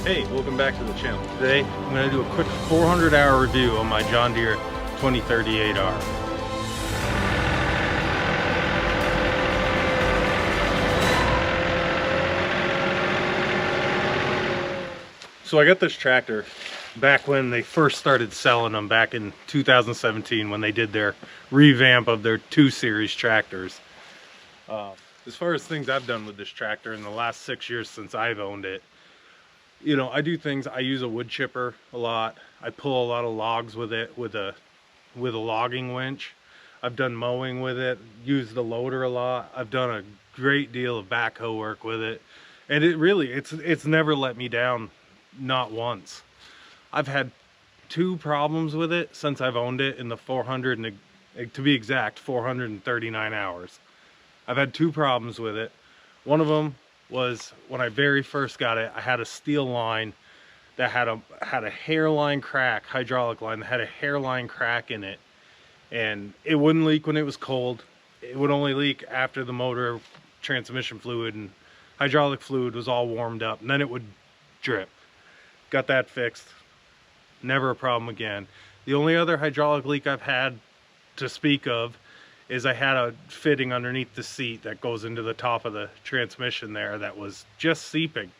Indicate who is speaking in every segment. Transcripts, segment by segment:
Speaker 1: Hey, welcome back to the channel. Today, I'm going to do a quick 400-hour review on my John Deere 2038R. So I got this tractor back when they first started selling them back in 2017 when they did their revamp of their 2 Series tractors. As far as things I've done with this tractor in the last 6 years since I've owned it, you know, I do things. I use a wood chipper a lot. I pull a lot of logs with it with a logging winch. I've done mowing with it, used the loader a lot. I've done a great deal of backhoe work with it, and it's never let me down, not once. I've had 2 problems with it since I've owned it in the 400 and, to be exact, 439 hours. I've had 2 problems with it. One of them was when I very first got it. I had a steel line that had a hairline crack, hydraulic line that had a hairline crack in it, and it wouldn't leak when it was cold. It would only leak after the motor, transmission fluid, and hydraulic fluid was all warmed up, and then it would drip. Got that fixed. Never a problem again. The only other hydraulic leak I've had to speak of is I had a fitting underneath the seat that goes into the top of the transmission there that was just seeping.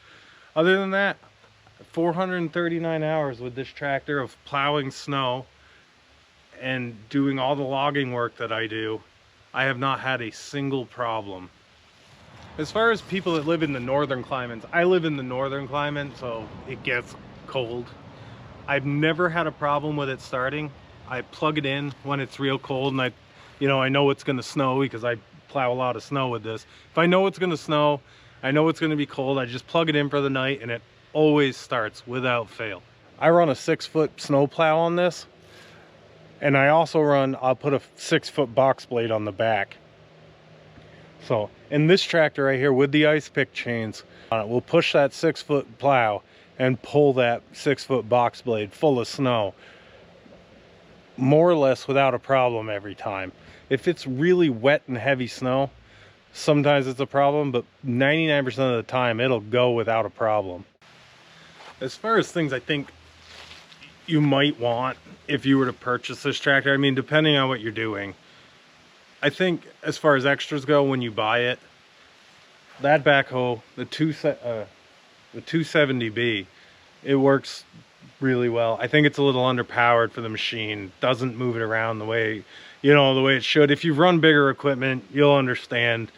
Speaker 1: Other than that, 439 hours with this tractor of plowing snow and doing all the logging work that I do, I have not had a single problem. As far as people that live in the northern climates, I live in the northern climate, so it gets cold. I've never had a problem with it starting. I plug it in when it's real cold, and I know it's going to snow because I plow a lot of snow with this. If I know it's going to snow, I know it's going to be cold, I just plug it in for the night and it always starts without fail. I run a 6-foot snow plow on this, and I'll put a 6-foot box blade on the back. So in this tractor right here with the ice pick chains on it, we'll push that 6-foot plow and pull that 6-foot box blade full of snow more or less without a problem every time. If it's really wet and heavy snow, sometimes it's a problem, but 99% of the time it'll go without a problem. As far as things I think you might want if you were to purchase this tractor, I mean, depending on what you're doing, I think as far as extras go, when you buy it, that backhoe, the 270B, it works really well. I think it's a little underpowered for the machine. Doesn't move it around the way it should. If you run bigger equipment, you'll understand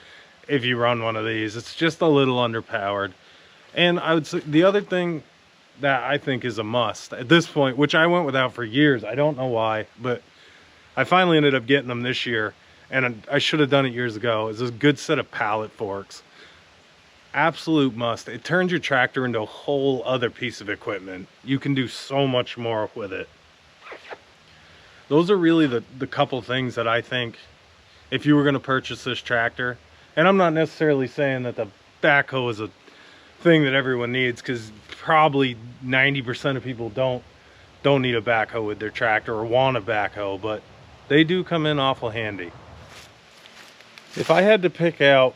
Speaker 1: if you run one of these. It's just a little underpowered. And I would say the other thing that I think is a must at this point, which I went without for years, I don't know why, but I finally ended up getting them this year, and I should have done it years ago, is a good set of pallet forks. Absolute must. It turns your tractor into a whole other piece of equipment. You can do so much more with it. Those are really the couple things that I think if you were going to purchase this tractor. And I'm not necessarily saying that the backhoe is a thing that everyone needs, because probably 90% of people don't need a backhoe with their tractor or want a backhoe, but they do come in awful handy. If I had to pick out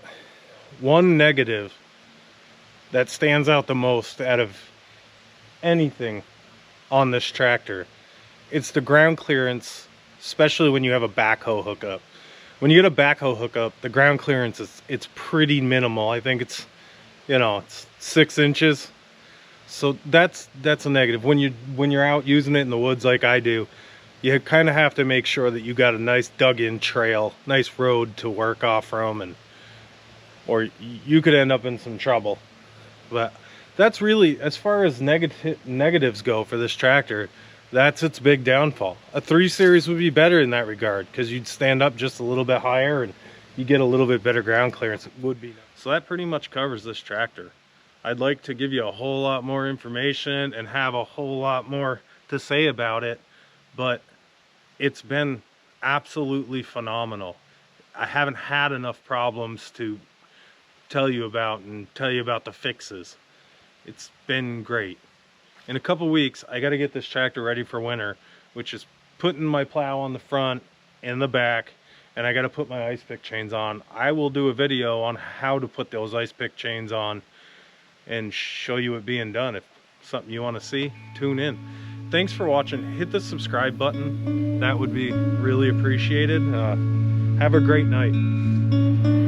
Speaker 1: one negative that stands out the most out of anything on this tractor, it's the ground clearance, especially when you have a backhoe hookup. When you get a backhoe hookup, the ground clearance it's pretty minimal. I think it's 6 inches. So that's a negative. When you're out using it in the woods like I do, you kind of have to make sure that you got a nice dug-in trail, nice road to work off from, or you could end up in some trouble. But that's really, as far as negatives go for this tractor, that's its big downfall. A 3 Series would be better in that regard, because you'd stand up just a little bit higher and you get a little bit better ground clearance. It would be. So that pretty much covers this tractor. I'd like to give you a whole lot more information and have a whole lot more to say about it, but it's been absolutely phenomenal. I haven't had enough problems to tell you about the fixes. It's been great. In a couple weeks, I got to get this tractor ready for winter, which is putting my plow on the front and the back, and I got to put my ice pick chains on. I will do a video on how to put those ice pick chains on and show you it being done. something you want to see, tune in. Thanks for watching. Hit the subscribe button. That would be really appreciated. Have a great night.